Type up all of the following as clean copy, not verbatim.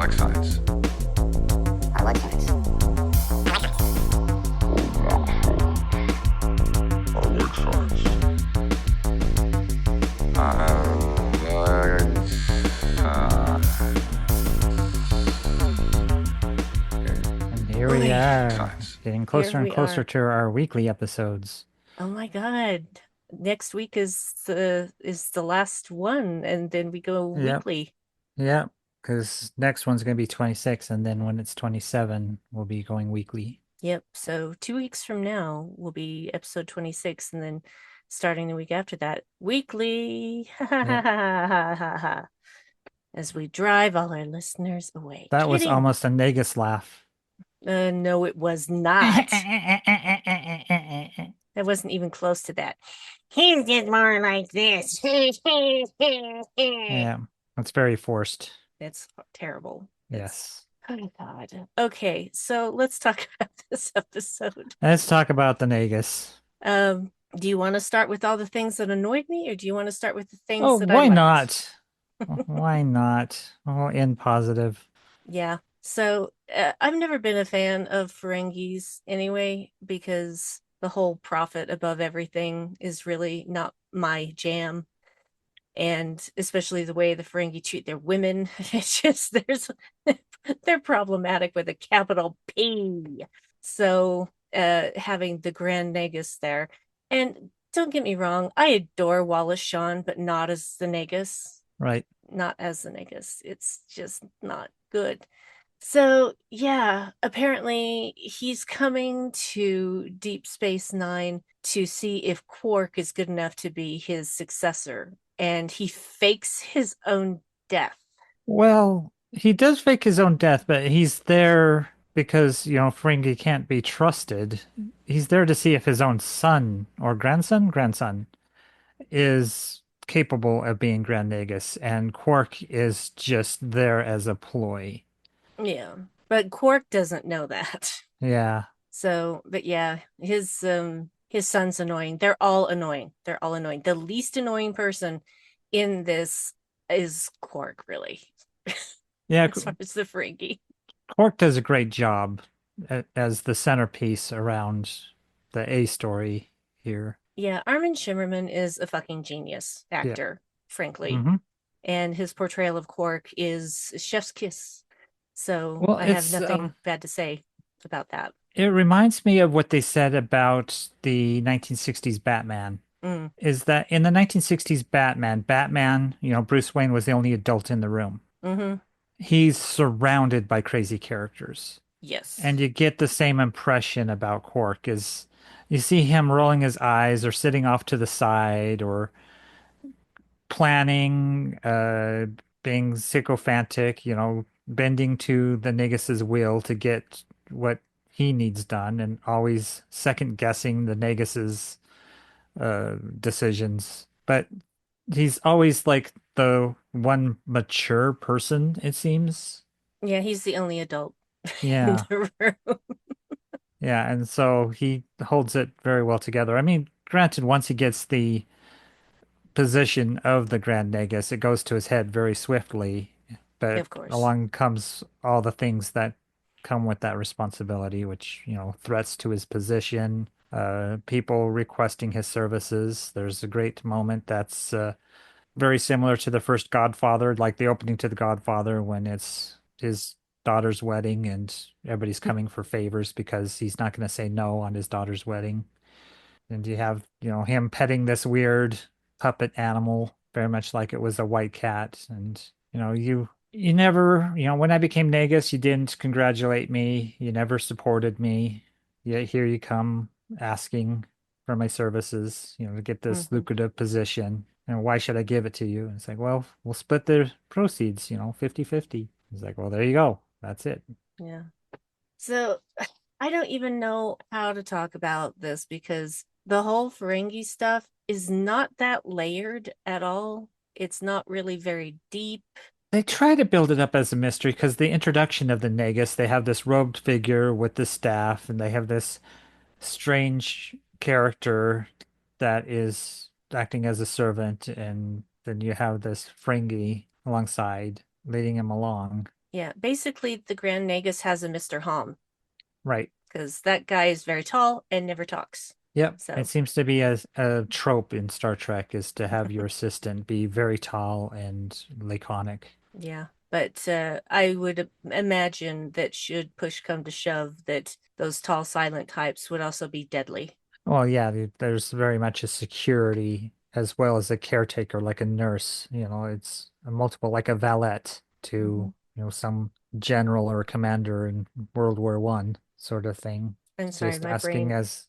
like science. I like science. I like science. And here we Oy. are, getting Here closer and we closer are. to our weekly episodes. Oh my God. Next week is the last one, and then we go Yep, weekly. yep, because next one's going to be 26, and then when it's 27, we'll be going weekly. Yep. So 2 weeks from now will be episode 26, and then starting the week after that, weekly. Yep, As we drive all our listeners away. that was Kidding. almost a Negus laugh. No, it was not. That wasn't even close to that. He did more like this. Yeah, that's very forced. It's terrible. It's Yes. oh God. Okay, so let's talk about this episode. Let's talk about the Negus. Do you want to start with all the things that annoyed me, or do you want to start with the Oh, things that I why liked? not? Why not? Oh, end positive. Yeah. So I've never been a fan of Ferengis anyway, because the whole profit above everything is really not my jam. And especially the way the Ferengi treat their women. It's just they're problematic with a capital P. So having the Grand Nagus there. And don't get me wrong, I adore Wallace Shawn, but not as the Nagus. Right. Not as the Nagus. It's just not good. So, yeah, apparently he's coming to Deep Space Nine to see if Quark is good enough to be his successor. And he fakes his own death. Well, he does fake his own death, but he's there because, Ferengi can't be trusted. He's there to see if his own son or grandson is capable of being Grand Nagus, and Quark is just there as a ploy. Yeah. But Quark doesn't know that. Yeah. So, but yeah, his son's annoying. They're all annoying. They're all annoying. The least annoying person in this is Quark, really, Yeah, as far as the Ferengi. Quark does a great job as the centerpiece around the A story here. Yeah, Armin Shimmerman is a fucking genius Yeah. actor, frankly. hmm And his portrayal of Quark is chef's kiss. So Well, I have nothing bad to say about that. it reminds me of what they said about the 1960s Batman. Mm, Is that in the 1960s Batman, Bruce Wayne was the only adult in the room. hmm He's surrounded by crazy characters. Yes. And you get the same impression about Quark is you see him rolling his eyes or sitting off to the side or planning, being sycophantic, bending to the Negus's will to get what he needs done and always second guessing the Negus's decisions. But he's always like the one mature person, it seems. Yeah, he's the only adult in Yeah. the room. Yeah, and so he holds it very well together. I mean, granted, once he gets the position of the Grand Nagus, it goes to his head very swiftly, but Of course. along comes all the things that come with that responsibility, which, threats to his position, people requesting his services. There's a great moment that's very similar to the first Godfather, like the opening to the Godfather when it's his daughter's wedding and everybody's coming for favors because he's not going to say no on his daughter's wedding. And you have, him petting this weird puppet animal, very much like it was a white cat. And, you never, when I became Nagus, you didn't congratulate me. You never supported me. Yet here you come asking for my services, to get this hmm lucrative position. And why should I give it to you? And it's like, well, we'll split the proceeds, 50-50. He's like, well, there you go. That's it. Yeah. So I don't even know how to talk about this because the whole Ferengi stuff is not that layered at all. It's not really very deep. They try to build it up as a mystery because the introduction of the Nagus, they have this robed figure with the staff, and they have this strange character that is acting as a servant, and then you have this Ferengi alongside, leading him along. Yeah, basically the Grand Nagus has a Mr. Hom Right. because that guy is very tall and never talks. Yep. It So, seems to be a trope in Star Trek is to have your assistant be very tall and laconic. yeah. But I would imagine that should push come to shove, that those tall silent types would also be deadly. Well, yeah, there's very much a security as well as a caretaker, like a nurse. It's a multiple, like a valet Hmm. to, some general or commander in World War One sort of thing. I'm sorry, Just my asking brain. as,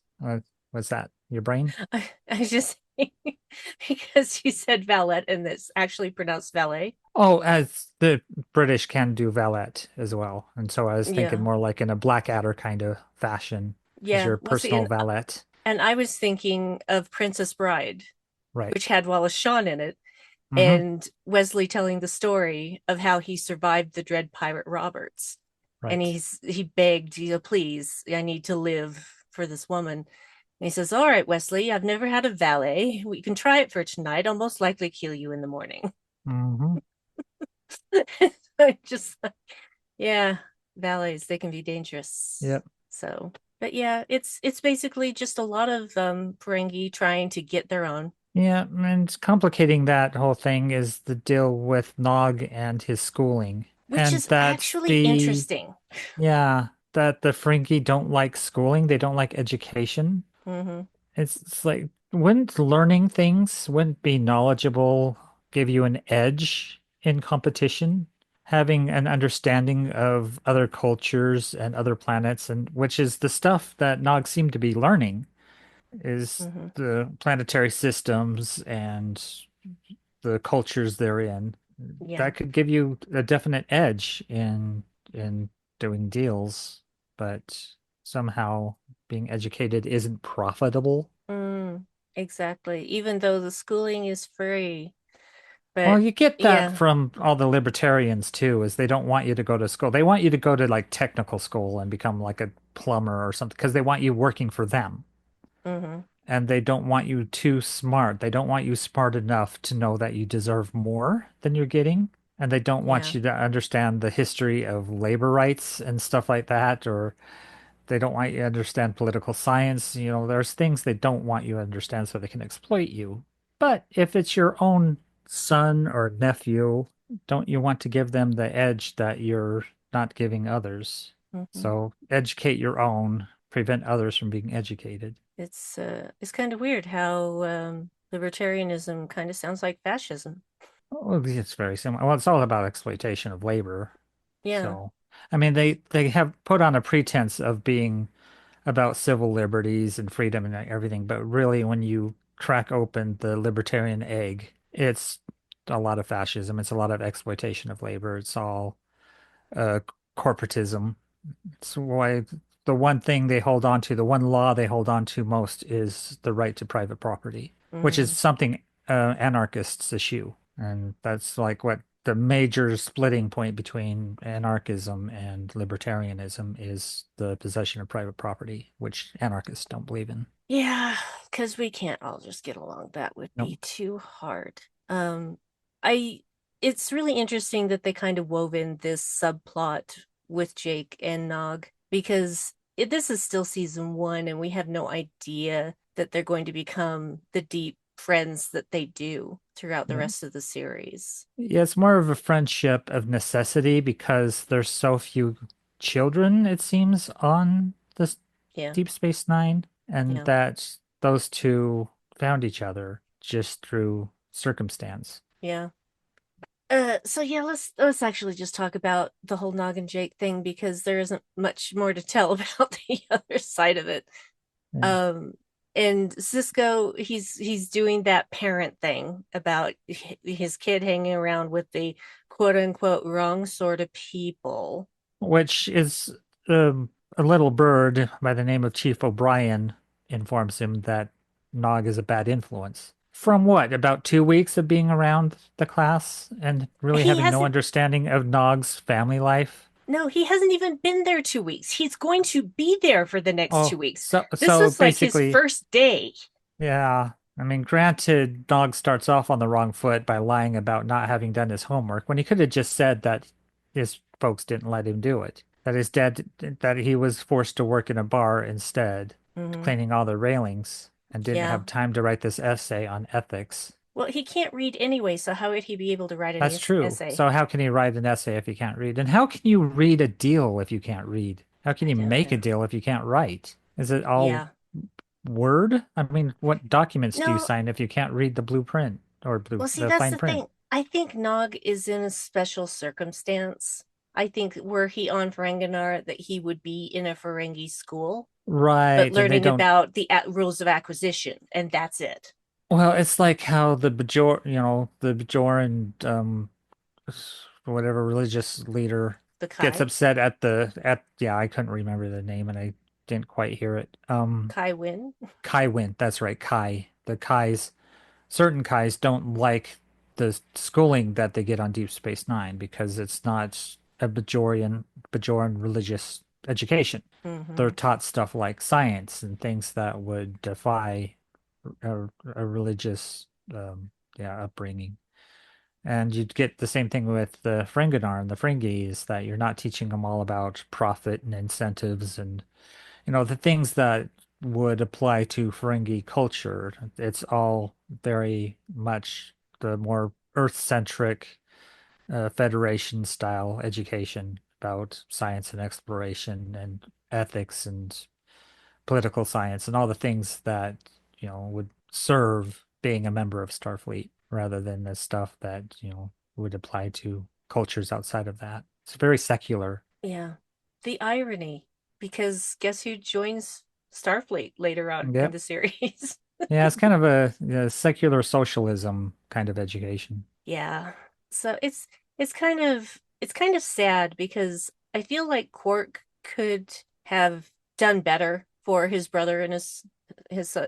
what's that? Your brain? I just because you said valet and it's actually pronounced valet. Oh, as the British can do valet as well. And so I was thinking Yeah. more like in a Blackadder kind of fashion as Yeah. your Well, see, personal valet. and I was thinking of Princess Bride, Right. which had Wallace Shawn in it, Mm-hmm. and Wesley telling the story of how he survived the Dread Pirate Roberts. And Right. he begged, please, I need to live for this woman. And he says, all right, Wesley, I've never had a valet. We can try it for tonight. I'll most likely kill you in the morning. Mm-hmm. Just like, yeah, valets, they can be dangerous. Yep. So, but yeah, it's basically just a lot of Ferengi trying to get their own, Yeah, and complicating that whole thing is the deal with Nog and his schooling. which And is that actually interesting. that the Ferengi don't like schooling, they don't like education. Hmm. It's like, wouldn't learning things, wouldn't be knowledgeable, give you an edge in competition? Having an understanding of other cultures and other planets, and which is the stuff that Nog seemed to be learning, is Hmm. the planetary systems and the cultures they're in. Yeah. That could give you a definite edge in doing deals, but somehow being educated isn't profitable. Mm, exactly. Even though the schooling is free. Well, But you get that yeah. from all the libertarians too, is they don't want you to go to school. They want you to go to like technical school and become like a plumber or something because they want you working for them. Hmm. And they don't want you too smart. They don't want you smart enough to know that you deserve more than you're getting. And they don't want Yeah. you to understand the history of labor rights and stuff like that, or they don't want you to understand political science. There's things they don't want you to understand so they can exploit you. But if it's your own son or nephew, don't you want to give them the edge that you're not giving others? Hmm. So educate your own, prevent others from being educated. It's kind of weird how libertarianism kind of sounds like fascism. Well, it's very similar. Well, it's all about exploitation of labor. Yeah. So, I mean, they have put on a pretense of being about civil liberties and freedom and everything, but really, when you crack open the libertarian egg, it's a lot of fascism. It's a lot of exploitation of labor. It's all uh, corporatism. It's why the one thing they hold on to, the one law they hold on to most is the right to private property, which is Hmm. something anarchists eschew. And that's like what the major splitting point between anarchism and libertarianism is the possession of private property, which anarchists don't believe in. Yeah, because we can't all just get along. That would Nope. be too hard. I it's really interesting that they kind of wove in this subplot with Jake and Nog because this is still season one and we have no idea that they're going to become the deep friends that they do throughout the Yeah. rest of the series. Yeah, it's more of a friendship of necessity because there's so few children, it seems, on this Yeah, Deep Space Nine, and yeah, that those two found each other just through circumstance. yeah. So yeah, let's actually just talk about the whole Noggin Jake thing because there isn't much more to tell about the other side of it. Yeah. Um, and Cisco, he's doing that parent thing about his kid hanging around with the quote unquote wrong sort of people. Which is a little bird by the name of Chief O'Brien informs him that Nog is a bad influence. From what, about 2 weeks of being around the class and really He having no hasn't, understanding of Nog's family life? no, he hasn't even been there 2 weeks. He's going to be there for the next two Oh, weeks. This so was like his basically, first day. yeah. I mean, granted, Nog starts off on the wrong foot by lying about not having done his homework when he could have just said that his folks didn't let him do it. That his dad, that he was forced to work in a bar instead, Hmm. cleaning all the railings, and didn't Yeah. have time to write this essay on ethics. Well, he can't read anyway, so how would he be able to write an That's true. essay? So how can he write an essay if he can't read? And how can you read a deal if you can't read? How can I you don't make a know. deal if you can't write? Is it all Yeah. Word? I mean, what documents do you No, sign if you can't read the blueprint or well, see, the that's fine the print? thing. I think Nog is in a special circumstance. I think were he on Ferenginar, that he would be in a Ferengi school, but Right, and they learning don't. about the rules of acquisition, and that's it. Well, it's like how the the Bajoran, whatever religious leader The gets Kai, upset at yeah, I couldn't remember the name and I didn't quite hear it. Kai Wynn. Kai went, that's right, Kai. The Kais, certain Kais don't like the schooling that they get on Deep Space Nine because it's not a Bajoran religious education. They're Hmm. taught stuff like science and things that would defy a religious yeah, upbringing. And you'd get the same thing with the Ferenginar and the Ferengis, that you're not teaching them all about profit and incentives and the things that would apply to Ferengi culture. It's all very much the more Earth-centric Federation style education about science and exploration and ethics and political science and all the things that, would serve being a member of Starfleet rather than the stuff that, would apply to cultures outside of that. It's very secular. Yeah. The irony, because guess who joins Starfleet later on in Yep. the series? Yeah, it's kind of a secular socialism kind of education. Yeah. So it's kind of sad because I feel like Quark could have done better for his brother and his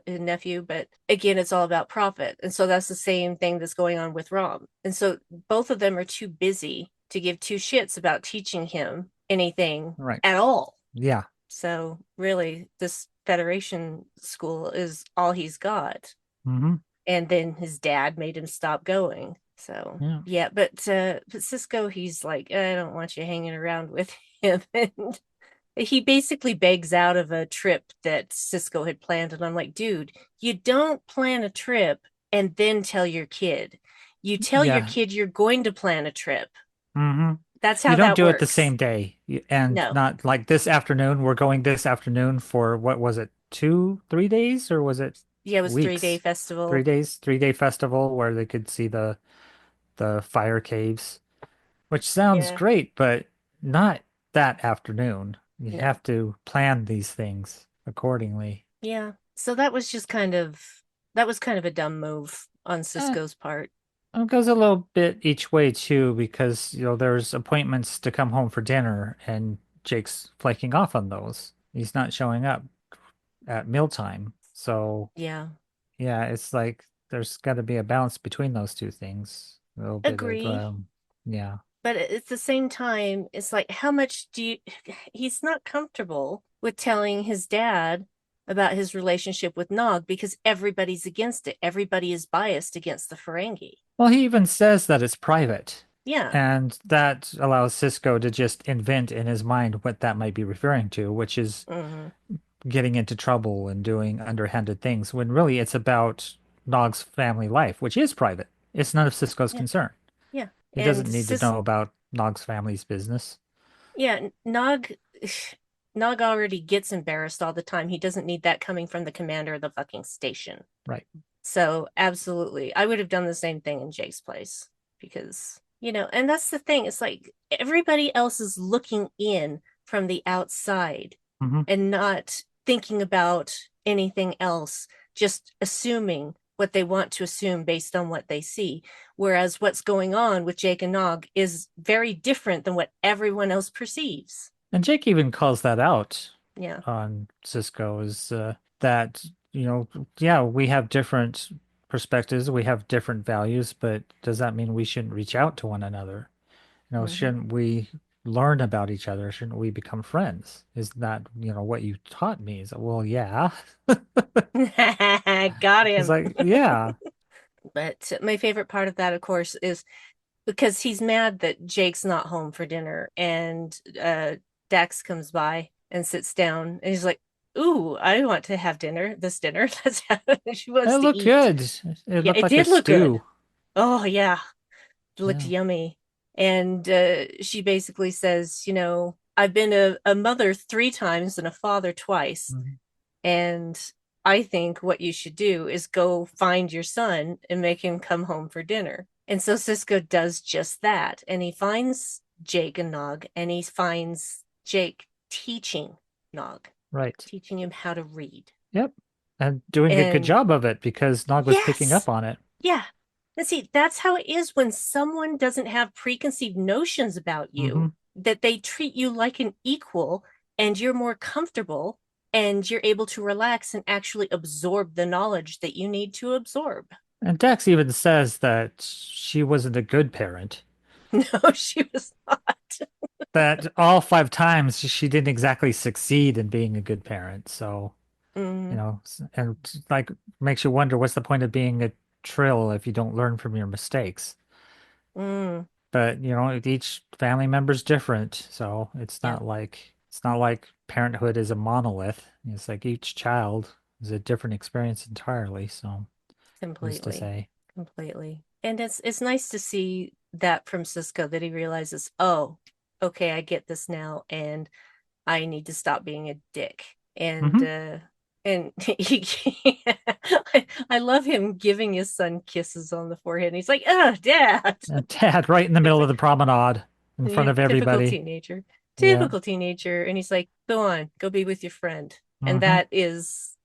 nephew, but again, it's all about profit. And so that's the same thing that's going on with Rom. And so both of them are too busy to give two shits about teaching him anything Right. at all. Yeah. So really, this Federation school is all he's got. Hmm. And then his dad made him stop going. So Yeah. yeah, but Cisco, he's like, I don't want you hanging around with him. And he basically begs out of a trip that Cisco had planned. And I'm like, dude, you don't plan a trip and then tell your kid. You tell your Yeah. kid you're going to plan a trip. Hmm. That's You how don't that do it the works. same day. And No. not like this afternoon. We're going this afternoon for what was it, 3 days, or was it Yeah, it was 3 day weeks? festival. 3 days, 3-day festival where they could see the fire caves, which sounds Yeah. great, but not that afternoon. You No. have to plan these things accordingly. Yeah. So that was kind of a dumb move on Eh, Cisco's part. it goes a little bit each way too, because there's appointments to come home for dinner, and Jake's flaking off on those. He's not showing up at mealtime. So Yeah. yeah, it's like there's got to be a balance between those two things. A little bit of Agree. yeah. But at the same time, it's like, how much do you, he's not comfortable with telling his dad about his relationship with Nog because everybody's against it. Everybody is biased against the Ferengi. Well, he even says that it's private. Yeah. And that allows Cisco to just invent in his mind what that might be referring to, which is Hmm. getting into trouble and doing underhanded things, when really it's about Nog's family life, which is private. It's none of Cisco's Yeah. concern. Yeah. He And doesn't need to know about Nog's family's business. yeah, Nog already gets embarrassed all the time. He doesn't need that coming from the commander of the fucking station. Right. So absolutely, I would have done the same thing in Jake's place because, and that's the thing. It's like everybody else is looking in from the outside Hmm. and not thinking about anything else, just assuming what they want to assume based on what they see. Whereas what's going on with Jake and Nog is very different than what everyone else perceives. And Jake even calls that out Yeah. on Cisco, is that, yeah, we have different perspectives, we have different values, but does that mean we shouldn't reach out to one another? Hmm. Shouldn't we learn about each other? Shouldn't we become friends? Is that, what you taught me? Is well, yeah. Got It's him. like, yeah. But my favorite part of that, of course, is because he's mad that Jake's not home for dinner, and Dax comes by and sits down, and he's like, "Ooh, I want to have dinner. This dinner." That's how she It wants to looked eat. good. It Yeah, looked it like a did look good. stew. Oh yeah, it looked Yeah. yummy. And she basically says, I've been a mother 3 times and a father twice. Mhm. And I think what you should do is go find your son and make him come home for dinner. And so Cisco does just that. And he finds Jake and Nog, and he finds Jake teaching Nog, Right. teaching him how to read. Yep. And doing a good And job of it because Nog was picking up yes, on it. yeah. And see, that's how it is when someone doesn't have preconceived notions about Hmm. you, that they treat you like an equal, and you're more comfortable, and you're able to relax and actually absorb the knowledge that you need to absorb. And Dax even says that she wasn't a good parent. No, she was not. That all 5 times she didn't exactly succeed in being a good parent. So, Mm, and like makes you wonder what's the point of being a trill if you don't learn from your mistakes. mm, But, each family member's different. So yeah, it's not like parenthood is a monolith. It's like each child is a different experience entirely. So, who's to completely, say? completely. And it's nice to see that from Cisco, that he realizes, oh, okay, I get this now, and I need to stop being a dick. And Hmm. I love him giving his son kisses on the forehead. And he's like, "Oh, Dad." And Dad right in the It's middle of like, the promenade in front yeah, of typical everybody. teenager. Yeah. Typical teenager. And he's like, "Go on, go be with your friend." And Hmm. that is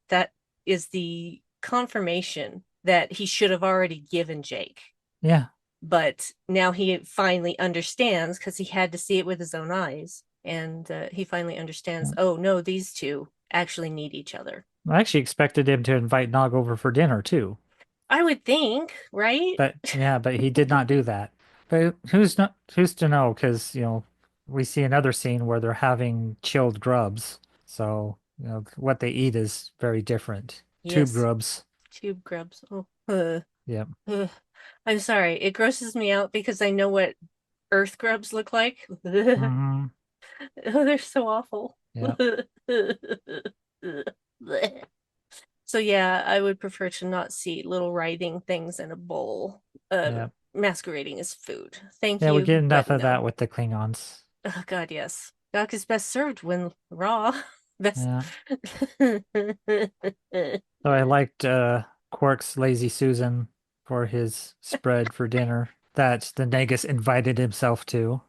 the confirmation that he should have already given Jake. Yeah. But now he finally understands, because he had to see it with his own eyes. And he finally understands, Yeah. oh, no, these two actually need each other. I actually expected him to invite Nog over for dinner too. I would think, right? But yeah, but he did not do that. But who's to know? Because, we see another scene where they're having chilled grubs. So, what they eat is very different. Tube Yes, grubs. tube grubs. Oh, Yep. I'm sorry. It grosses me out because I know what earth grubs look like. Oh, Hmm. they're so awful. Yep. So yeah, I would prefer to not see little writhing things in a bowl, Yep. masquerading as food. Thank Yeah, we you, get but enough of that no. with the Klingons. Oh God, yes. Duck is best served when raw. Best. Yeah. So I liked Quark's Lazy Susan for his spread for dinner that the Negus invited himself to.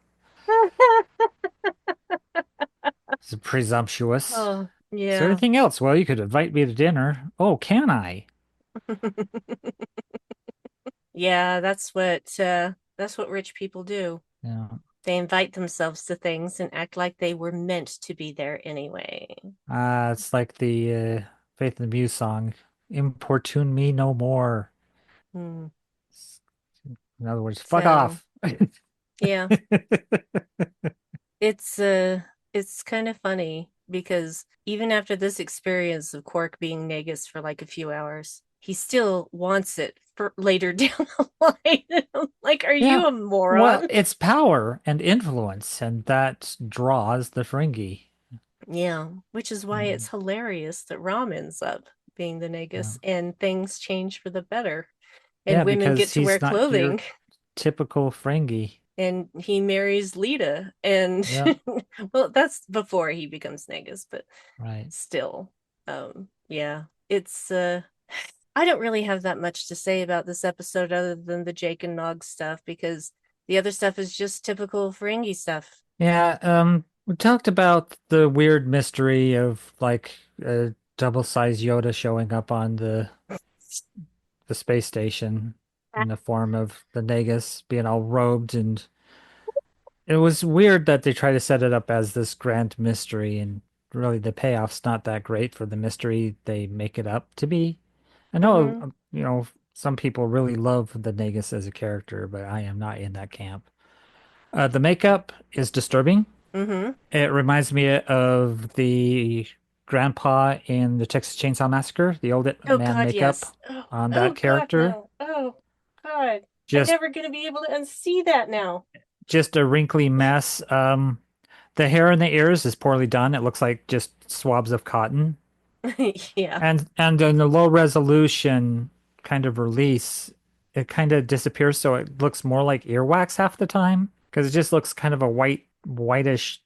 It's presumptuous. Oh, Is there yeah. anything else? Well, you could invite me to dinner. Oh, can I? Yeah, that's what rich people do. Yeah. They invite themselves to things and act like they were meant to be there anyway. It's like the Faith in the Muse song, Importune me no more. Hmm. In other words, fuck So, off. yeah, it's uh it's kind of funny because even after this experience of Quark being Negus for like a few hours, he still wants it for later down the line. Like, are Yeah. you a Well, moron? it's power and influence, and that draws the Ferengi. Yeah, which is why Mm, it's hilarious that Rom ends up being the yeah. Negus and things change for the better, and Yeah, women get because to wear he's not your clothing, typical Ferengi. and he marries Lita, and Yeah, well, that's before he becomes Negus, but right. still, yeah, it's I don't really have that much to say about this episode other than the Jake and Nog stuff, because the other stuff is just typical Ferengi stuff. Yeah, we talked about the weird mystery of like a double-sized Yoda showing up on the space station in the form of the Negus being all robed, and it was weird that they try to set it up as this grand mystery, and really the payoff's not that great for the mystery they make it up to be. I know, Mm-hmm. some people really love the Negus as a character, but I am not in that camp. The makeup is disturbing. Mm-hmm. It reminds me of the grandpa in the Texas Chainsaw Massacre, the old Oh man God, makeup yes. Oh, on oh that God, character. no. Oh God. I'm just never going to be able to unsee that now. just a wrinkly mess. The hair in the ears is poorly done. It looks like just swabs of cotton. Yeah, And in the low resolution kind of release, it kind of disappears, so it looks more like earwax half the time because it just looks kind of a whitish,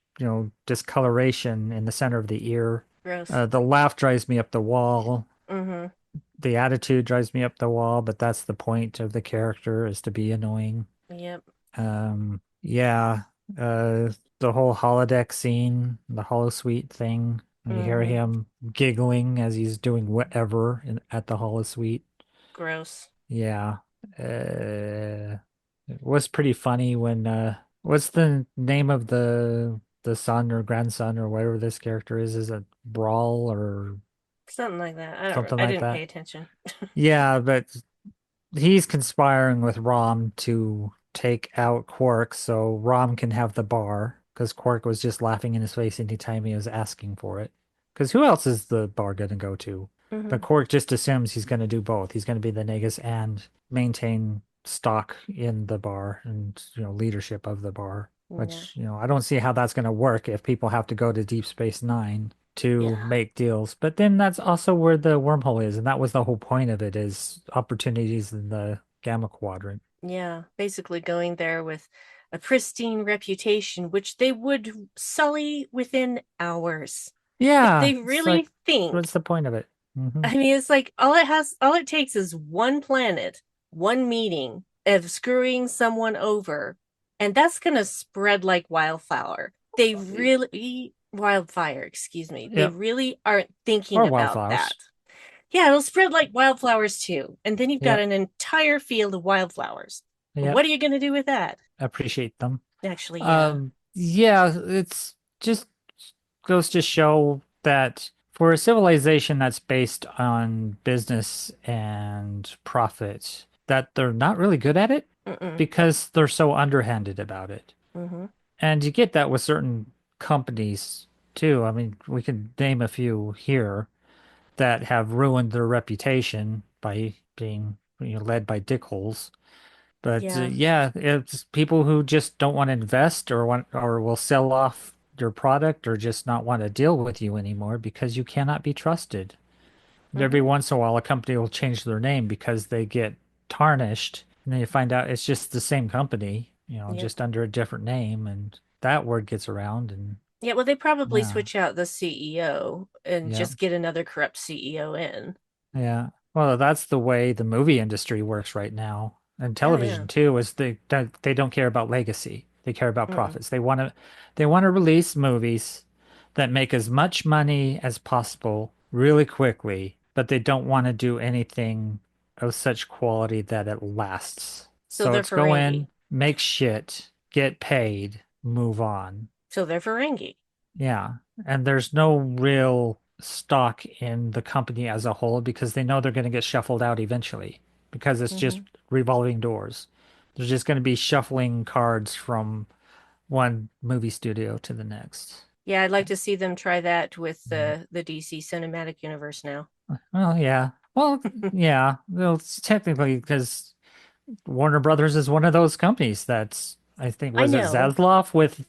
discoloration in the center of the ear. gross. The laugh drives me up the wall. Mm-hmm. The attitude drives me up the wall, but that's the point of the character is to be annoying. Yep. Yeah, the whole holodeck scene, the holosuite thing, you hear Mm-hmm. him giggling as he's doing whatever at the holosuite. Gross. Yeah, it was pretty funny when what's the name of the son or grandson or whatever this character is? Is it Brawl or Something like that. I don't. something I like didn't pay that? attention. Yeah, but he's conspiring with Rom to take out Quark so Rom can have the bar because Quark was just laughing in his face anytime he was asking for it. Because who else is the bar going to go to? Hmm. But Quark just assumes he's going to do both. He's going to be the Negus and maintain stock in the bar and leadership of the bar. Yeah. Which I don't see how that's going to work if people have to go to Deep Space Nine to Yeah. make deals. But then that's also where the wormhole is, and that was the whole point of it is opportunities in the Gamma Quadrant. Yeah. Basically going there with a pristine reputation, which they would sully within hours. If Yeah, they it's really like, think, what's the point of it? I mean, it's like all it takes is one planet, one meeting of screwing someone over, and that's gonna spread like wildfire, excuse me. They Yep, really aren't thinking or about that. wildflowers. Yeah, it'll spread like wildflowers too. And then you've got Yep, an entire field of wildflowers. yep, What are you gonna do with that? appreciate them. Actually, yeah. Yeah, it's just goes to show that for a civilization that's based on business and profit, that they're not really good at it Mm-mm. because they're so underhanded about it. Mm-hmm. And you get that with certain companies too. I mean, we can name a few here that have ruined their reputation by being, led by dickholes. But Yeah. yeah, it's people who just don't want to invest or want or will sell off your product or just not want to deal with you anymore because you cannot be trusted. And every Mm-hmm. once in a while, a company will change their name because they get tarnished, and then you find out it's just the same company, Yep. just under a different name, and that word gets around, and Yeah, well, they probably yeah, switch out the CEO and yeah, just get another corrupt CEO in. yeah. Well, that's the way the movie industry works right now, and Oh, yeah. television too. Is they don't care about legacy; they care about Mm-mm. profits. They want to release movies that make as much money as possible really quickly, but they don't want to do anything of such quality that it lasts. So So they're it's go in, Ferengi. make shit, get paid, move on. So they're Ferengi. Yeah. And there's no real stock in the company as a whole because they know they're going to get shuffled out eventually because it's just Hmm. revolving doors. They're just going to be shuffling cards from one movie studio to the next. Yeah, I'd like to see them try that with Mm. the DC cinematic universe now. Well, yeah. Well, yeah. Well, it's technically because Warner Brothers is one of those companies that's I think I was it know Zaslav with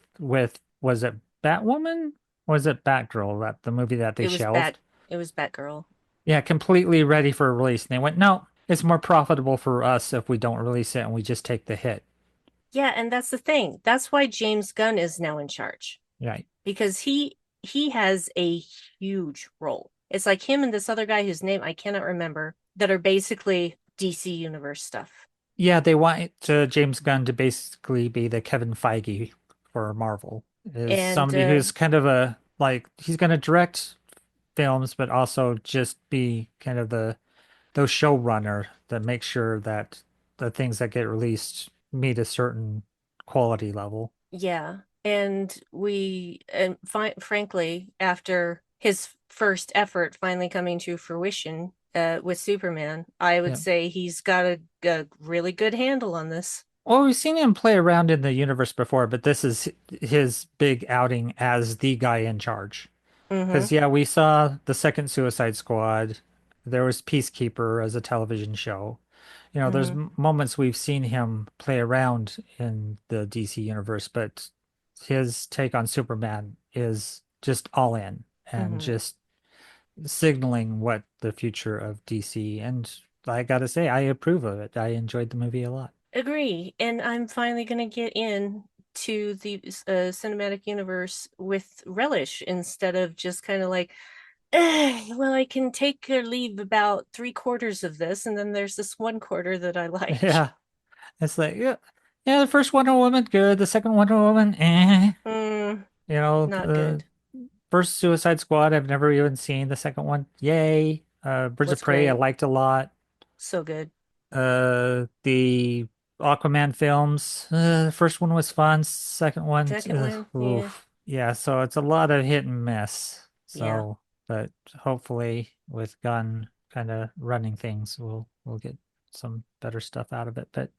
was it Batwoman? Or was it Batgirl that the movie that they it was Bat shelved? it was Batgirl. Yeah, completely ready for a release. And they went, no, it's more profitable for us if we don't release it and we just take the hit. Yeah, and that's the thing. That's why James Gunn is now in charge Right. because he has a huge role. It's like him and this other guy whose name I cannot remember that are basically DC universe stuff. Yeah, they want James Gunn to basically be the Kevin Feige for Marvel. Is And somebody who's kind of a like he's going to direct films, but also just be kind of the showrunner that makes sure that the things that get released meet a certain quality level. yeah, frankly, after his first effort finally coming to fruition with Superman, I would Yeah. say he's got a really good handle on this. Well, we've seen him play around in the universe before, but this is his big outing as the guy in charge. Mm-hmm. Because, yeah, we saw the second Suicide Squad. There was Peacekeeper as a television show. there's Hmm. moments we've seen him play around in the DC universe, but his take on Superman is just all in and Hmm. just signaling what the future of DC. And I gotta say, I approve of it. I enjoyed the movie a lot. Agree. And I'm finally gonna get in to the cinematic universe with relish instead of just kind of like, well, I can take or leave about 3/4 of this, and then there's this 1/4 that I like. Yeah, it's like yeah, the first Wonder Woman good, the second Wonder Woman, eh. Mm, not The good. first Suicide Squad, I've never even seen. The second one, yay. Birds of Was Prey, I great. liked a lot. So good. The Aquaman films, the first one was fun. Second one, Second one, yeah, oof. Yeah, so it's a lot of hit and miss. yeah. So, but hopefully with Gunn kind of running things, we'll get some better stuff out of it. But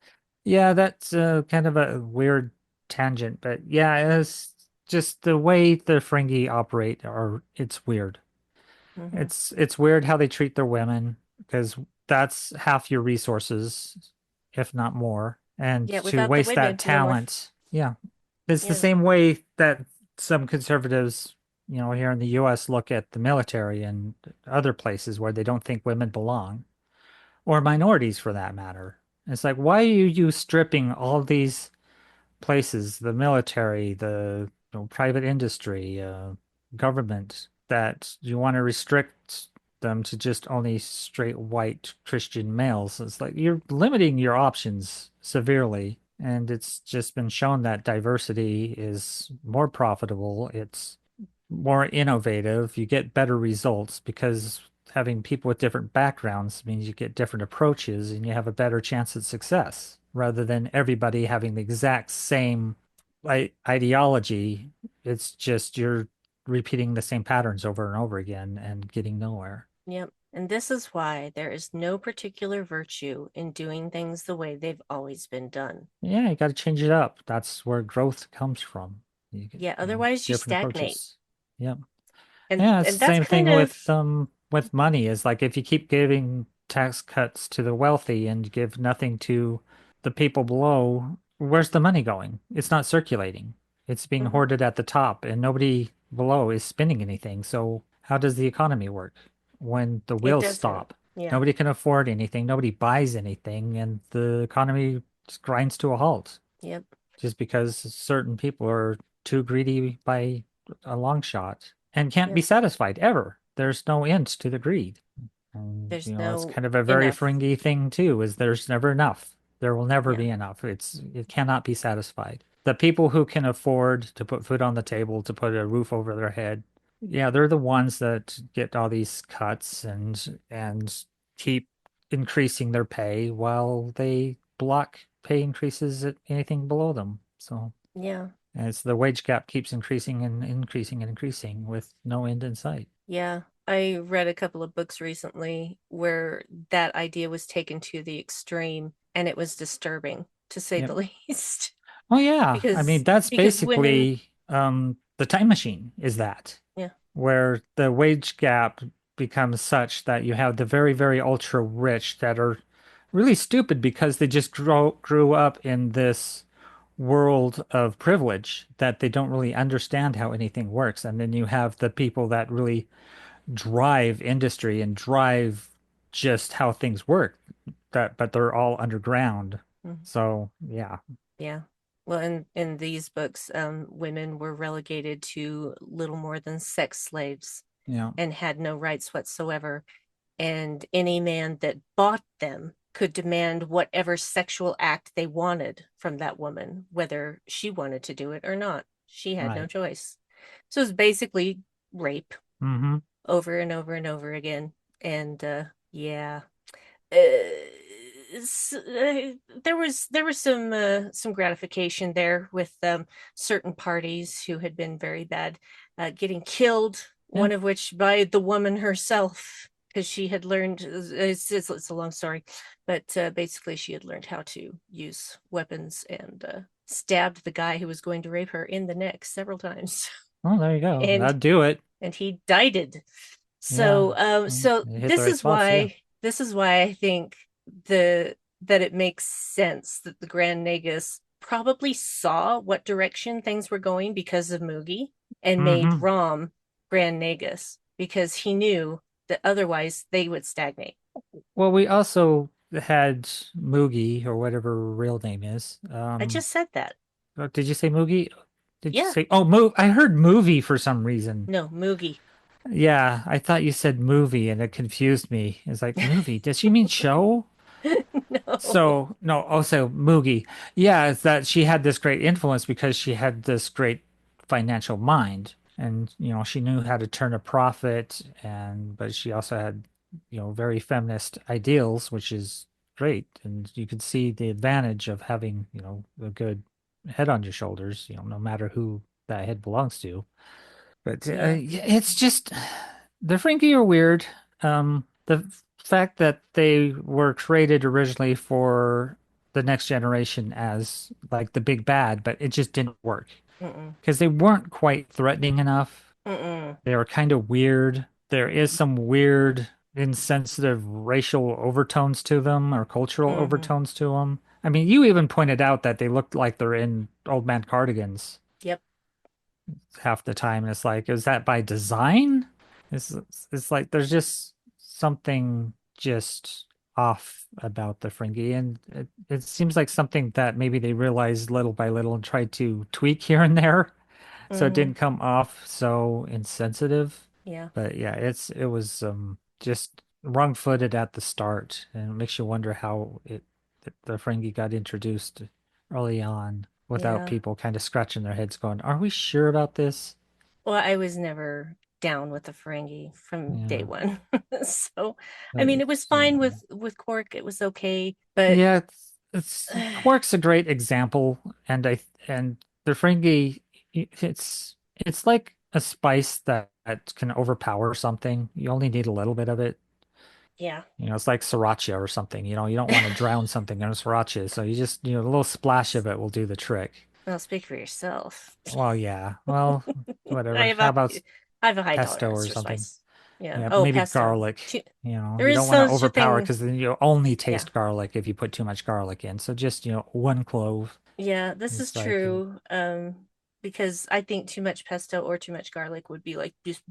yeah, that's kind of a weird tangent. But yeah, it's just the way the Ferengi operate are it's weird. Hmm. It's weird how they treat their women because that's half your resources, if not more. And Yeah, to without the waste that women, no more. talent, yeah. It's the Yeah. same way that some conservatives, here in the US look at the military and other places where they don't think women belong, or minorities for that matter. It's like, why are you stripping all these places, the military, the private industry, government, that you want to restrict them to just only straight white Christian males. It's like you're limiting your options severely. And it's just been shown that diversity is more profitable. It's more innovative. You get better results because having people with different backgrounds means you get different approaches and you have a better chance at success rather than everybody having the exact same ideology. It's just you're repeating the same patterns over and over again and getting nowhere. Yep. And this is why there is no particular virtue in doing things the way they've always been done. Yeah, you got to change it up. That's where growth comes from. You get Yeah, otherwise you different stagnate. approaches. Yeah. And Yeah, it's and the that's same kind thing of with money is like if you keep giving tax cuts to the wealthy and give nothing to the people below, where's the money going? It's not circulating. It's being mhm. hoarded at the top and nobody below is spending anything. So how does the economy work when the It wheels doesn't. stop? Yeah. Nobody can afford anything, nobody buys anything, and the economy just grinds to a halt Yep. just because certain people are too greedy by a long shot and can't be Yep. satisfied ever. There's no end to the greed. And, There's it's no kind of a very enough. Ferengi thing too, is there's never enough. There will never Yeah. be enough. It cannot be satisfied. The people who can afford to put food on the table, to put a roof over their head, yeah, they're the ones that get all these cuts and keep increasing their pay while they block pay increases at anything below them. So Yeah. as the wage gap keeps increasing and increasing and increasing with no end in sight. Yeah. I read a couple of books recently where that idea was taken to the extreme and it was disturbing to say Yep. the least. Oh yeah. I mean, Because that's women, basically the time machine is that, yeah. where the wage gap becomes such that you have the very, very ultra rich that are really stupid because they just grew up in this world of privilege that they don't really understand how anything works. And then you have the people that really drive industry and drive just how things work, but they're all underground. Mhm. So yeah, Yeah. Well, in these books, women were relegated to little more than sex slaves yeah, and had no rights whatsoever. And any man that bought them could demand whatever sexual act they wanted from that woman, whether she wanted to do it or not. She had no right. choice. So it's basically rape Hmm. over and over and over again. And yeah, there was some gratification there with certain parties who had been very bad, getting killed. Yeah. One of which by the woman herself, because she had learned. It's a long story, but basically she had learned how to use weapons and stabbed the guy who was going to rape her in the neck several times, Well, there you go. and That'd do it. and he died. Yeah. So, so You hit the right spots. Yeah. this is why I think the that it makes sense that the Grand Nagus probably saw what direction things were going because of Moogie and made Hmm. Rom Grand Nagus because he knew that otherwise they would stagnate. Well, we also had Moogie or whatever her real name is. I just said that. Did you say Moogie? Did you Yeah. say, oh, move? I heard movie for some reason. No, Moogie. Yeah, I thought you said movie and it confused me. It's like movie. Does she mean show? No. So, no, also Moogie. Yeah, it's that she had this great influence because she had this great financial mind. And, she knew how to turn a profit but she also had, very feminist ideals, which is great. And you could see the advantage of having, a good head on your shoulders, no matter who that head belongs to. But Yeah. yeah, it's just the Ferengi are weird. The fact that they were created originally for the next generation as like the big bad, but it just didn't work Mm-mm. because they weren't quite threatening enough. Mm-mm. They were kind of weird. There is some weird, insensitive racial overtones to them or cultural Mm-hmm. overtones to them. I mean, you even pointed out that they looked like they're in old man cardigans Yep. half the time. And it's like, is that by design? It's it's like there's just something just off about the Ferengi, and it seems like something that maybe they realized little by little and tried to tweak here and there, so it Mm-hmm. didn't come off so insensitive. Yeah. But yeah, it was just wrong-footed at the start, and it makes you wonder how the Ferengi got introduced early on without Yeah. people kind of scratching their heads going, "Are we sure about this?" Well, I was never down with the Ferengi from day Yeah, one. So, I but mean, it was yeah, fine with Quark. It was okay, but yeah. It's Quark's a great example, and the Ferengi, it's like a spice that can overpower something. You only need a little bit of it. yeah. It's like sriracha or something. You don't want to drown something in sriracha, so you just, a little splash of it will do the trick. Well, speak for yourself. Well, yeah. Well, I whatever. have How a about I have a high pesto tolerance or for something? spice. Yeah. Yeah, Oh, maybe pesto. garlic. Too, there You is don't want to such a overpower thing. because then you only Yeah. taste garlic if you put too much garlic in. So just, one clove. Yeah, this is It's like, true. Because I think too much pesto or too much garlic would be like just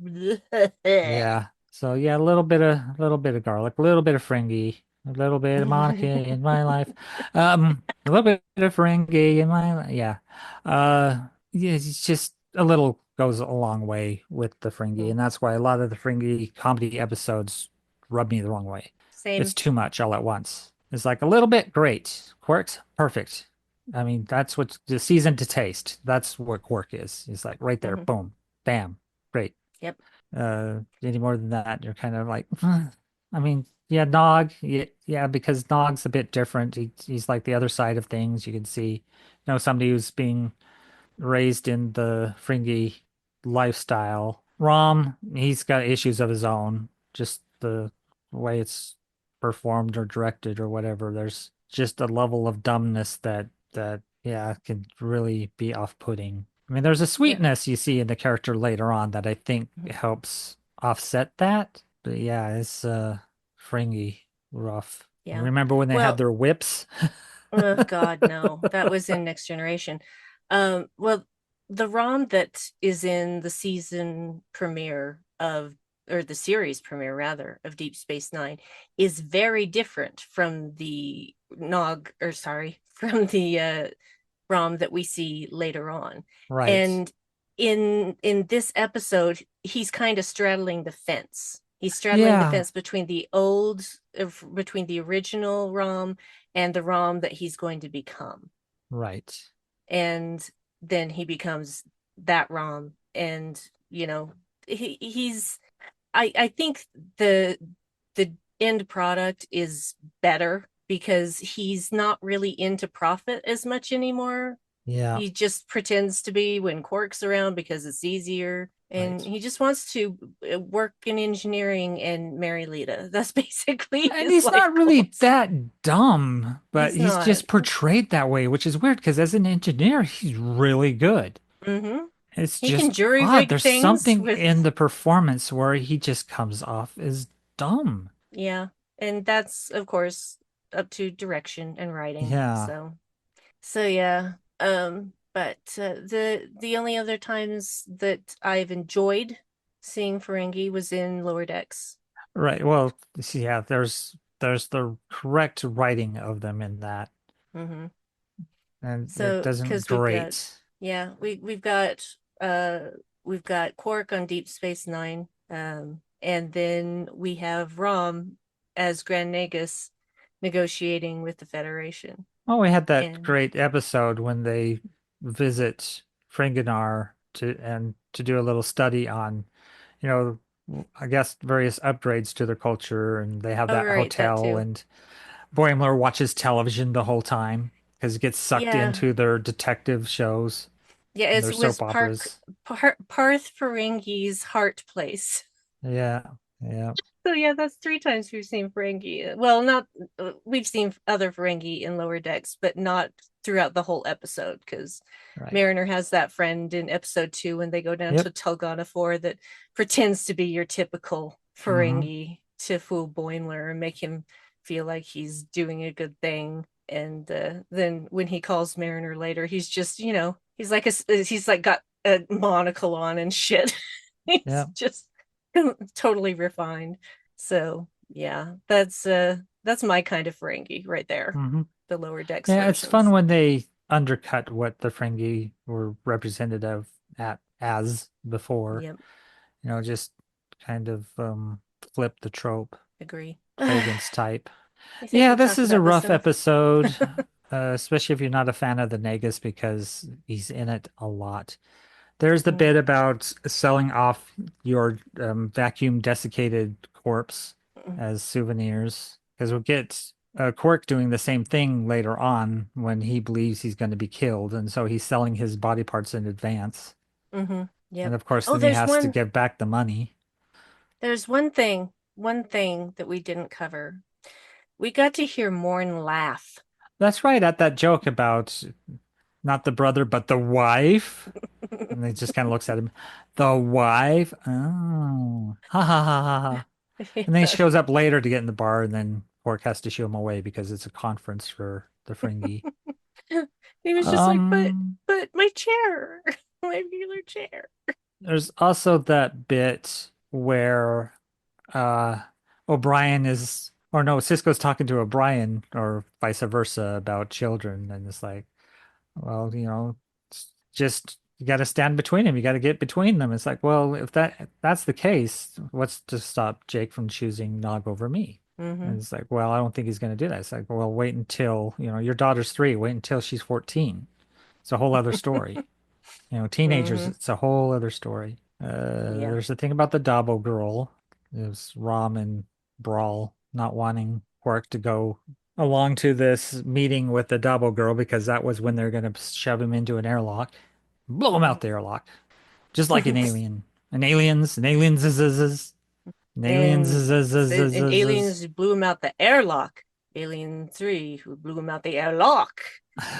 yeah. So yeah, a little bit of garlic, a little bit of Ferengi, a little bit of Monica in my life. A little bit of Ferengi in my life. Yeah. Yeah, it's just a little goes a long way with the Ferengi, and that's why a lot of the Ferengi comedy episodes rub me the wrong way. It's Same. too much all at once. It's like a little bit great. Quirks, perfect. I mean, that's what the season to taste. That's what quirk is. It's like right there, Hmm. boom, bam, great. Yep. Any more than that, you're kind of like, I mean, yeah, Nog, yeah, yeah, because Nog's a bit different. He's like the other side of things. You can see, somebody who's being raised in the Fringy lifestyle. Rom, he's got issues of his own, just the way it's performed or directed or whatever. There's just a level of dumbness that yeah, can really be off-putting. I mean, there's a Yeah. sweetness you see in the character later on that I think Mhm. helps offset that. But yeah, it's Fringy rough. Yeah. Remember when they had Well, their whips? oh God, no. That was in Next Generation. Well, the ROM that is in the season premiere of, or the series premiere rather, of Deep Space Nine is very different from the Nog, or sorry, from the ROM that we see later on. Right. And in this episode, he's kind of straddling the fence. He's straddling the Yeah, fence between the old, between the original ROM and the ROM that he's going to become. right. And then he becomes that ROM. And, he's I think the end product is better because he's not really into profit as much anymore. Yeah, He just pretends to be when Quark's around because it's easier. And right. he just wants to work in engineering and marry Lita. That's basically And his he's life not really goals. that dumb, but He's he's not. just portrayed that way, which is weird because as an engineer, he's really good. Mm-hmm. It's He can just jury odd. rig There's things something with, in the performance where he just comes off as dumb. yeah. And that's, of course, up to direction and writing. Yeah. So yeah. But the only other times that I've enjoyed seeing Ferengi was in Lower Decks. Right. Well, yeah, there's the correct writing of them in that, Mm-hmm. and it So doesn't because we've got, grate. yeah, uh we've got Quark on Deep Space Nine, and then we have Rom as Grand Nagus negotiating with the Federation. Oh, we had that And great episode when they visit Fringinar to do a little study on, you know, I guess various upgrades to their culture, and they have oh that right, that hotel, too. and Boimler watches television the whole time because he gets sucked Yeah. into their detective shows Yeah, and it their was soap operas. Parth Ferengi's heart place. Yeah, yeah, So yeah, that's three times we've seen Ferengi. Well, not we've seen other Ferengi in Lower Decks, but not throughout the whole episode because right. Mariner has that friend in episode two when they go down to Yep. Telganafor that pretends to be your typical Hmm. Ferengi to fool Boimler and make him feel like he's doing a good thing. And then when he calls Mariner later, he's just, he's like got a monocle on and shit. He's Yeah. just totally refined. So yeah, that's my kind of Ferengi right there. Hmm. The lower decks Yeah, it's fun versions. when they undercut what the Ferengi were represented of at as before. Yep, Just kind of flip the trope, agree. play I against type. think Yeah, we've this talked is a about this rough enough. episode, especially if you're not a fan of the Negus because he's in it a lot. There's the Mm, bit about selling off your vacuum desiccated corpse mm, as souvenirs, because we'll get Quark doing the same thing later on when he believes he's going to be killed, and so he's selling his body parts in advance. mm-hmm. And Yep. of course, Oh, then he has to give back the money. there's one thing that we didn't cover. We got to hear Morn laugh. That's right, at that joke about not the brother, but the wife. And he just kind of looks at him. The wife? Oh. Ha ha ha ha ha. And then he Yeah. shows up later to get in the bar, and then Quark has to shoo him away because it's a conference for the Ferengi. He was just like, Um, but my chair, my regular chair. there's also that bit where uh O'Brien is, or no, Cisco's talking to O'Brien or vice versa about children, and it's like, well, it's just you got to stand between them. You got to get between them. It's like, well, if that's the case, what's to stop Jake from choosing Nog over me? Mm-hmm. And it's like, well, I don't think he's going to do that. It's like, well, wait until, your daughter's 3. Wait until she's 14. It's a whole other story. Teenagers, Mm-hmm. it's a whole other story. Yeah. There's the thing about the Dabo girl. It was Rom and Brawl not wanting Quark to go along to this meeting with the Dabo girl because that was when they're going to shove him into an airlock, blow him Mm-hmm. out the airlock, just like an alien. And aliens blew him out the airlock. Alien 3, who blew him out the airlock.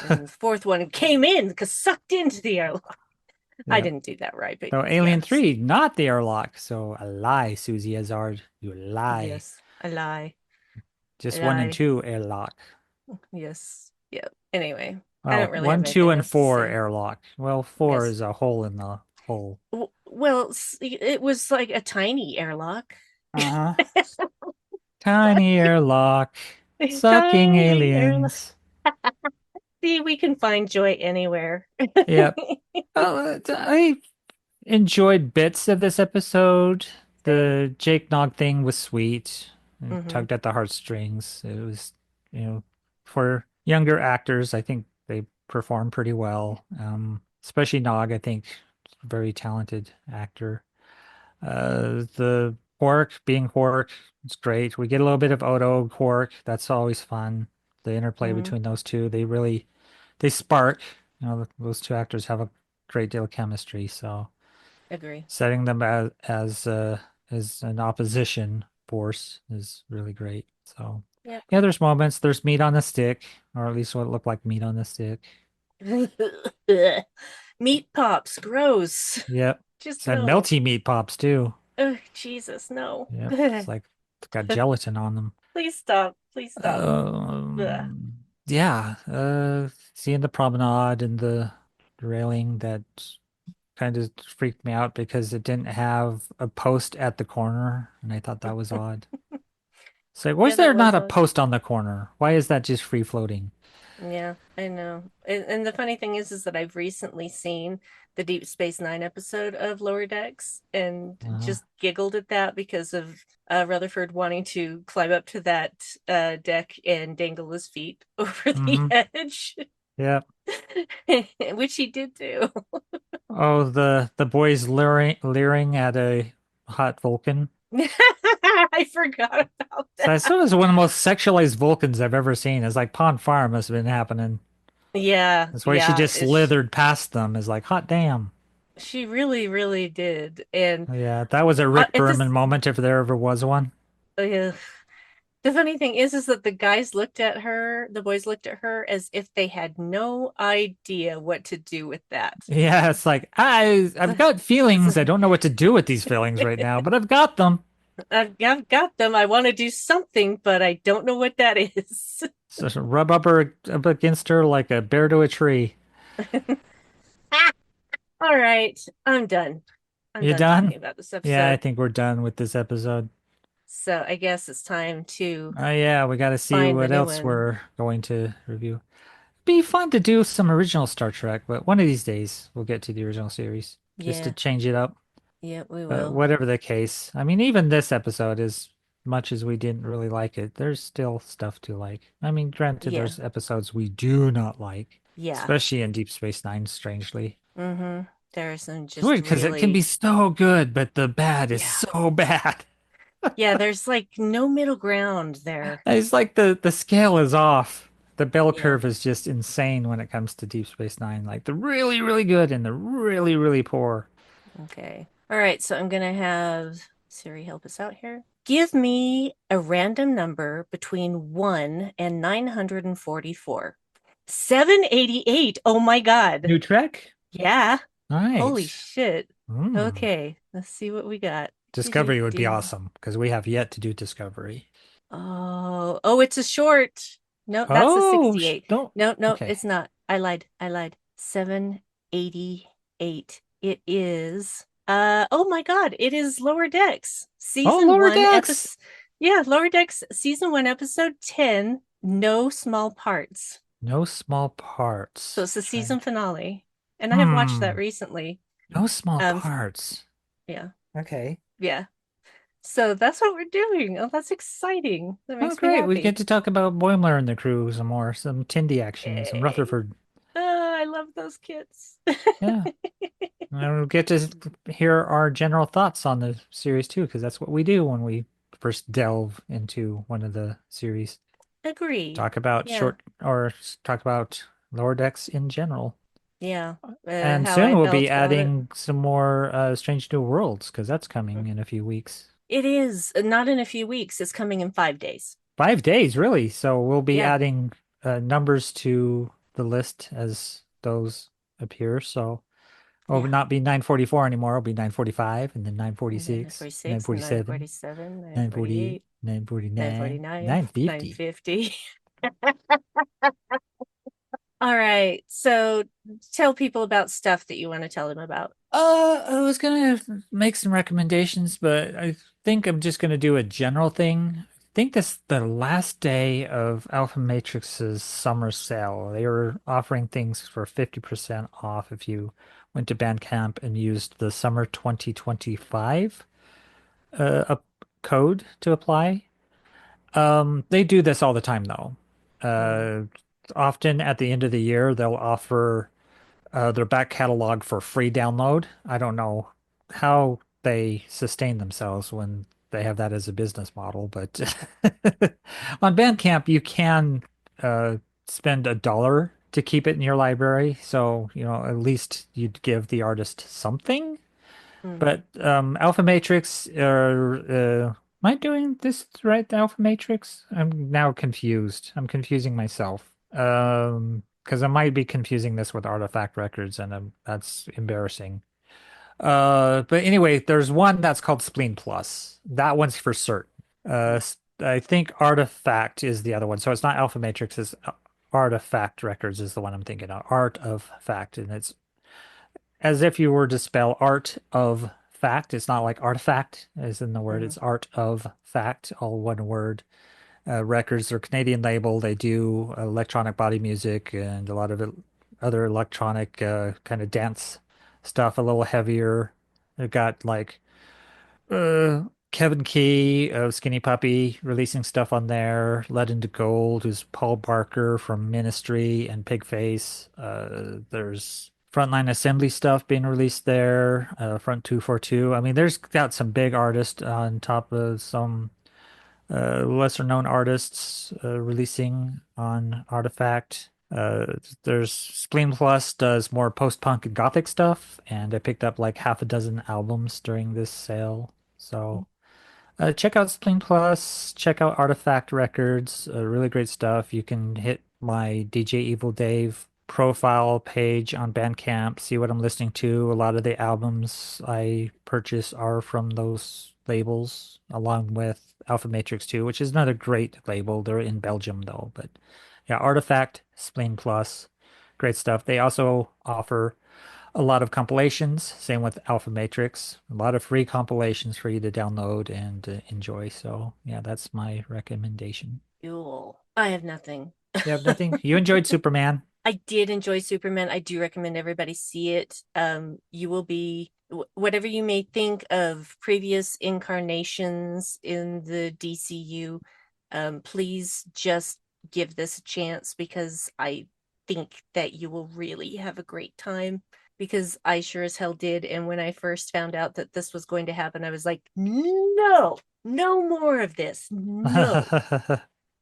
And the fourth one came in because sucked into the airlock. I Yeah. didn't do that right, but So Alien yes. 3, not the airlock. So a lie, Susie Azard. You lie. Yes. A lie. A Just 1 and lie. 2 airlock. Yes. Yep. Anyway, I don't Well, really have 1, 2, anything and else to 4 say. airlock. Well, 4 Yes. is a hole in the hole. Well, it was like a tiny airlock. Uh-huh. Tiny airlock. Sucking Tiny airlock. aliens. See, we can find joy anywhere. Yep. I enjoyed bits of this episode. Same. The Jake Nog thing was sweet. It Mm-hmm. tugged at the heartstrings. It was, for younger actors, I think they performed pretty well. Especially Nog, I think, very talented actor. The Quark being Quark, it's great. We get a little bit of Odo Quark. That's always fun. The interplay Mm-hmm. between those two, they spark. Those two actors have a great deal of chemistry. So Agree. setting them as an opposition force is really great. So Yep. yeah, there's moments. There's meat on the stick, or at least what looked like meat on the stick. Meat pops, gross. Yep. Just Said no. melty meat pops too. Oh, Jesus, no. Yep. It's like It's got gelatin on them. Please stop. Please stop. Ugh. Yeah, seeing the promenade and the railing that kind of freaked me out because it didn't have a post at the corner, and I thought that was odd. So why Yeah, is there that not was a a post on the corner? Why is that just free floating? yeah, I know. And the funny thing is that I've recently seen the Deep Space Nine episode of Lower Decks and Uh, just giggled at that because of Rutherford wanting to climb up to that deck and dangle his feet over the hmm edge, Yeah. which he did do. Oh, the boys leering at a hot Vulcan. I forgot about So I that. saw it was one of the most sexualized Vulcans I've ever seen. It's like Pond Farm must have been happening. Yeah, That's why she yeah, just slithered past them. Is like, hot damn. she really, really did. And Yeah, that was a Rick at Berman this, moment if there ever was one. uh, the funny thing is that the guys looked at her, the boys looked at her as if they had no idea what to do with that. Yeah, it's like I've got feelings. I don't know what to do with these feelings right now, but I've got them. I've got them. I want to do something, but I don't know what that is. So rub up against her like a bear to a tree. All right, I'm done. I'm You done talking done? about this Yeah, I episode. think we're done with this episode. So I guess it's time to Oh yeah, we got to see find the what new else one. we're going to review. Be fun to do some original Star Trek, but one of these days we'll get to the original series just to Yeah, change it up. yeah, we But will. whatever the case, I mean, even this episode, as much as we didn't really like it, there's still stuff to like. I mean, granted, Yeah, there's episodes we do not like, yeah. especially in Deep Space Nine, strangely. Mm-hmm. There are some It's weird just because it can be really, so good, but the bad is yeah. so bad. Yeah, there's like no middle ground there. It's like the scale is off. The bell Yeah. curve is just insane when it comes to Deep Space Nine. Like the really, really good and the really, really poor. Okay. All right, so I'm gonna have Siri help us out here. Give me a random number between 1 and 944. 788. Oh my God. New Trek? Yeah. Holy Nice. shit. Hmm. Okay, let's see what we got. Do, do, Discovery would be do. awesome because we have yet to do Discovery. Oh, it's a short. No, that's a Oh, 68. don't. No, no, Okay. it's not. I lied. I lied. 788. It is oh my God, it is Lower Decks. Oh, Season Lower 1 Decks. episode. Yeah, Lower Decks season 1 episode 10, no small parts. No small So parts. it's the season Trying. finale. And I have watched that Hmm. recently. No small Um parts. yeah. Okay. Yeah. So that's what we're doing. Oh, that's exciting. That Oh, makes me great. We get happy. to talk about Boimler and the crew some more, some Tindy action, some Yay. Rutherford. I love those kids. Yeah. And we'll get to hear our general thoughts on the series too, because that's what we do when we first delve into one of the series. Agreed. Talk about Yeah. short or talk about Lower Decks in general. Yeah. And How soon I we'll be felt about it. adding some more Strange New Worlds because that's coming in a few weeks. It is not in a few weeks. It's coming in 5 days. 5 days, really. So we'll be Yeah. adding numbers to the list as those appear. So it'll Yeah. not be 944 anymore. It'll be 945 and then And then 946, 946, 947, 947, 948, 948, 949, 949, 950. 950. All right. So tell people about stuff that you want to tell them about. I was gonna make some recommendations, but I think I'm just gonna do a general thing. I think this the last day of Alpha Matrix's summer sale. They were offering things for 50% off if you went to Bandcamp and used the summer 2025 a code to apply. They do this all the time though. Mm, Uh, Often at the end of the year, they'll offer their back catalog for free download. I don't know how they sustain themselves when they have that as a business model, but on Bandcamp you can spend $1 to keep it in your library. So, at least you'd give the artist something. mm. But Alpha Matrix, am I doing this right, Alpha Matrix? I'm now confused. I'm confusing myself. Because I might be confusing this with Artifact Records, and that's embarrassing. But anyway, there's one that's called Spleen Plus. That one's for certain. I think Artifact is the other one. So it's not Alpha Matrix, it's Artifact Records is the one I'm thinking of. Art of Fact. And it's as if you were to spell art of fact. It's not like artifact, as in the word. Hmm. It's art of fact, all one word. Records are Canadian label. They do electronic body music and a lot of other electronic kind of dance stuff, a little heavier. They've got like uh, Kevin Key of Skinny Puppy releasing stuff on there. Lead into Gold, who's Paul Barker from Ministry and Pigface. There's Frontline Assembly stuff being released there. Front 242. I mean, there's got some big artists on top of some lesser known artists releasing on Artifact. There's Spleen Plus does more post-punk and gothic stuff, and I picked up like half a dozen albums during this sale. So check out Spleen Plus, check out Artifact Records, really great stuff. You can hit my DJ Evil Dave profile page on Bandcamp, see what I'm listening to. A lot of the albums I purchase are from those labels, along with Alpha Matrix 2, which is another great label. They're in Belgium though, but yeah, Artifact, Spleen Plus, great stuff. They also offer a lot of compilations, same with Alpha Matrix. A lot of free compilations for you to download and enjoy. So, yeah, that's my recommendation. Cool. I have nothing. You have nothing? You enjoyed Superman? I did enjoy Superman. I do recommend everybody see it. You will be whatever you may think of previous incarnations in the DCU. Please just give this a chance because I think that you will really have a great time. Because I sure as hell did. And when I first found out that this was going to happen, I was like, no, no more of this. No.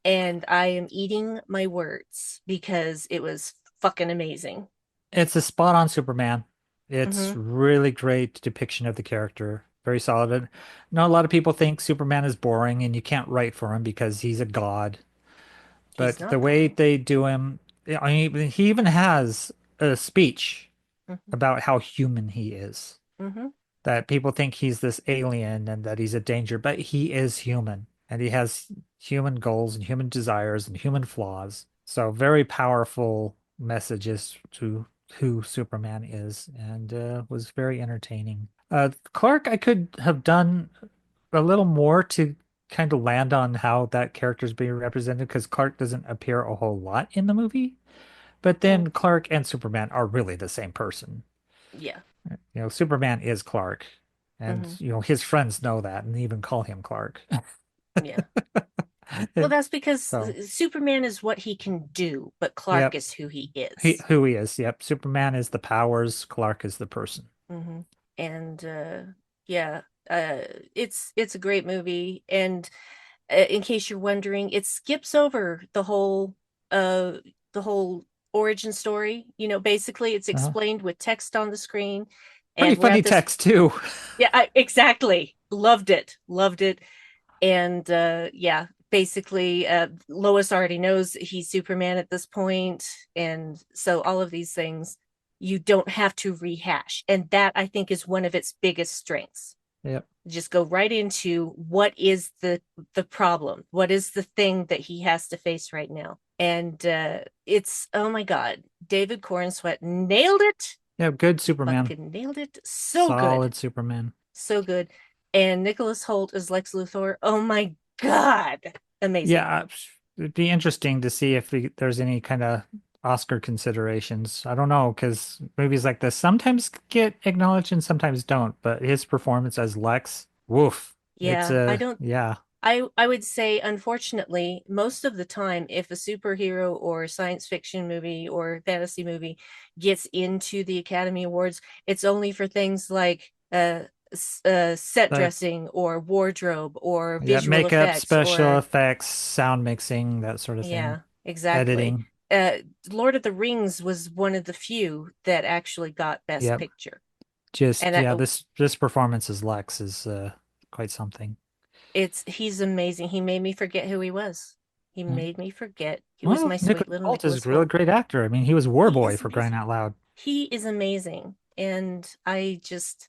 And I am eating my words because it was fucking amazing. It's a spot on Superman. It's Hmm. really great depiction of the character. Very solid. I know a lot of people think Superman is boring and you can't write for him because he's a god. But He's the not way though. they do him, I mean, he even has a speech Hmm. about how human he is. Hmm. That people think he's this alien and that he's a danger, but he is human and he has human goals and human desires and human flaws. So very powerful messages to who Superman is and was very entertaining. Clark, I could have done a little more to kind of land on how that character is being represented because Clark doesn't appear a whole lot in the movie. But Well, then Clark and Superman are really the same person. yeah. Superman is Clark, and Hmm. his friends know that and even call him Clark. Yeah. Well, that's because So, Superman is what he can do, but Clark yep, is who he is. who he is. Yep, Superman is the powers, Clark is the person. Hmm. And yeah, uh, it's a great movie. And in case you're wondering, it skips over uh the whole origin story. Basically it's Uh-huh. explained with text on the screen, Pretty and we're funny at this. text too. Yeah, exactly. Loved it. Loved it. And yeah, basically Lois already knows he's Superman at this point, and so all of these things you don't have to rehash, and that I think is one of its biggest strengths. Yep. Just go right into what is the problem, what is the thing that he has to face right now. And it's, oh my god, David Cornsweet nailed it. Yep, good Superman. Fucking nailed it. So good. Solid Superman. So good. And Nicholas Hoult as Lex Luthor, oh my god, amazing. Yeah, it'd be interesting to see if there's any kind of Oscar considerations. I don't know, because movies like this sometimes get acknowledged and sometimes don't. But his performance as Lex, woof. It's Yeah, I don't. yeah, I would say, unfortunately, most of the time, if a superhero or science fiction movie or fantasy movie gets into the Academy Awards, it's only for things like set like dressing or wardrobe or yeah, visual makeup, effects special or, effects, sound mixing, that sort of thing. yeah, exactly. Editing. Uh, Lord of the Rings was one of the few that actually got Best Yep. Picture, Just and yeah, this performance as Lex is quite something. he's amazing. He made me forget who he was. He Yeah. made me forget he was Well, my sweet Nicholas little Hoult is Nicholas a really Holt. great actor. I mean, he was He Warboy is for crying amazing. out loud. He is amazing. And I just,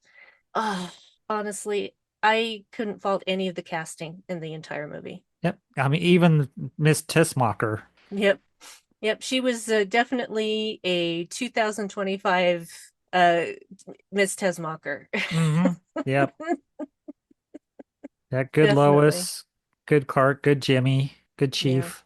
oh, honestly, I couldn't fault any of the casting in the entire movie. Yep. I mean, even Miss Tissmacher. Yep. Yep, she was definitely a 2025 Miss Tesmacher. Mm-hmm. Yep. Yeah, good Definitely. Lois, good Clark, good Jimmy, good Yeah. Chief.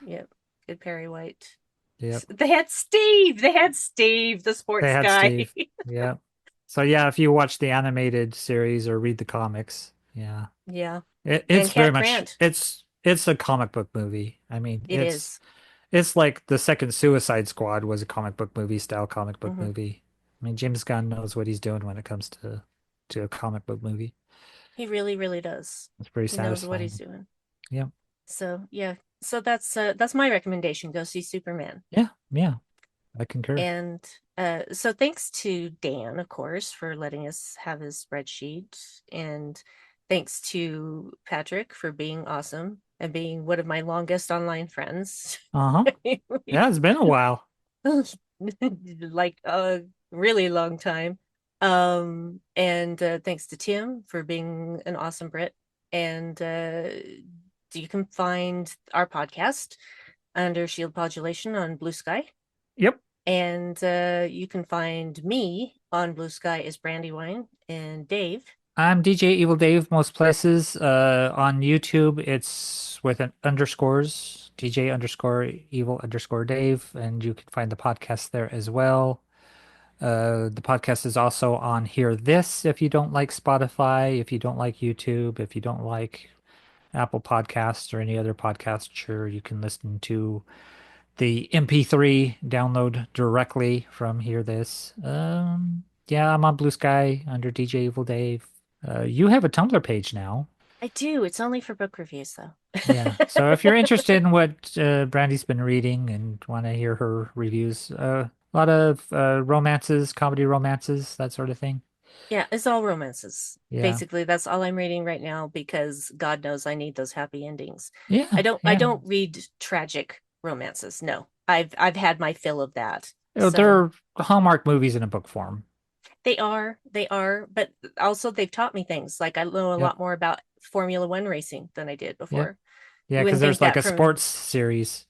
Yep. Good Perry White. Yep. They had Steve. They had Steve, the They sports had guy. Steve. Yep. So yeah, if you watch the animated series or read the comics, yeah. Yeah. It's And very Cat much Grant. it's a comic book movie. I mean, It is. it's like the second Suicide Squad was a comic book movie style comic book Hmm. movie. I mean, James Gunn knows what he's doing when it comes to a comic book movie. He really, really does. It's pretty He knows what he's satisfying. doing. Yep. So yeah. So that's my recommendation. Go see Superman. Yeah, yeah, I concur. And so thanks to Dan, of course, for letting us have his spreadsheet. And thanks to Patrick for being awesome and being one of my longest online friends. Uh-huh. Yeah, it's been a while. Like a really long time. And thanks to Tim for being an awesome Brit. And you can find our podcast under Shield Modulation on Blue Sky. Yep. And you can find me on Blue Sky as Brandywine and Dave. I'm DJ Evil Dave most places. On YouTube, it's with an underscores, DJ underscore Evil underscore Dave, and you can find the podcast there as well. The podcast is also on Hear This if you don't like Spotify, if you don't like YouTube, if you don't like Apple Podcasts or any other podcast, sure, you can listen to the MP3 download directly from Hear This. Yeah, I'm on Blue Sky under DJ Evil Dave. You have a Tumblr page now. I do. It's only for book reviews, though. Yeah. So if you're interested in what Brandy's been reading and want to hear her reviews, a lot of romances, comedy romances, that sort of thing. Yeah, it's all romances. Yeah. Basically, that's all I'm reading right now because God knows I need those happy endings. Yeah. I Yeah. don't read tragic romances. No. I've had my fill of that. Oh, So they're Hallmark movies in a book form. they are, but also they've taught me things. Like I know a Yep. lot more about Formula One racing than I did Yep. before. Yeah, You because wouldn't think there's like that a from sports series.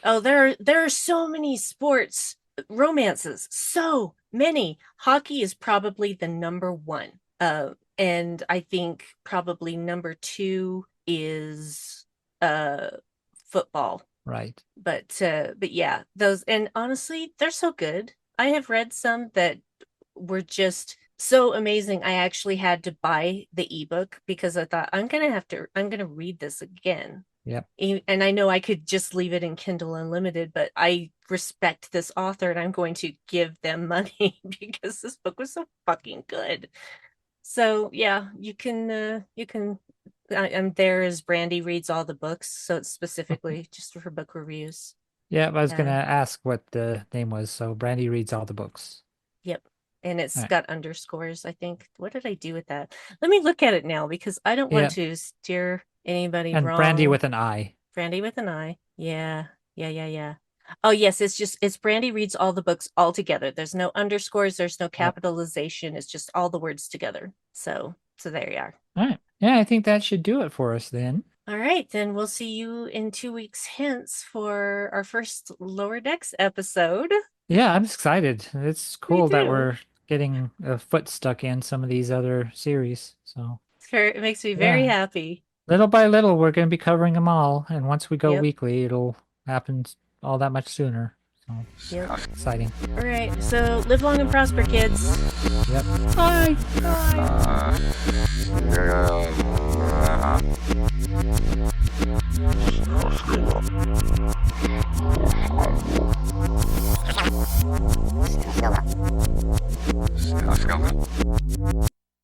Oh, there are so many sports romances. So many. Hockey is probably the number one. And I think probably number two is uh football. Right. But yeah, those, and honestly, they're so good. I have read some that were just so amazing. I actually had to buy the ebook because I thought I'm gonna read this again. Yep. And I know I could just leave it in Kindle Unlimited, but I respect this author and I'm going to give them money because this book was so fucking good. So yeah, I'm there as Brandi reads all the books, so it's specifically just for book reviews. Yeah, I was gonna Uh, ask what the name was. So Brandy reads all the books. yep. And All it's right. got underscores, I think. What did I do with that? Let me look at it now because I don't want Yeah, to steer anybody and Brandy wrong. with an I. Brandi with an I. Yeah. Yeah. Oh yes, it's Brandi reads all the books all together. There's no underscores, there's no Yep. capitalization. It's just all the words together. So there you are. All right. Yeah, I think that should do it for us then. All right, then we'll see you in 2 weeks hence for our first Lower Decks episode. Yeah, I'm excited. It's Me cool that too. we're getting a foot stuck in some of these other series. So, It makes me very yeah, happy. little by little, we're going to be covering them all. And once we go Yep. weekly, it'll happen all that much sooner. So, Yep. exciting. All right. So live long and prosper, kids. Yep. Bye. Bye. Ska, ska.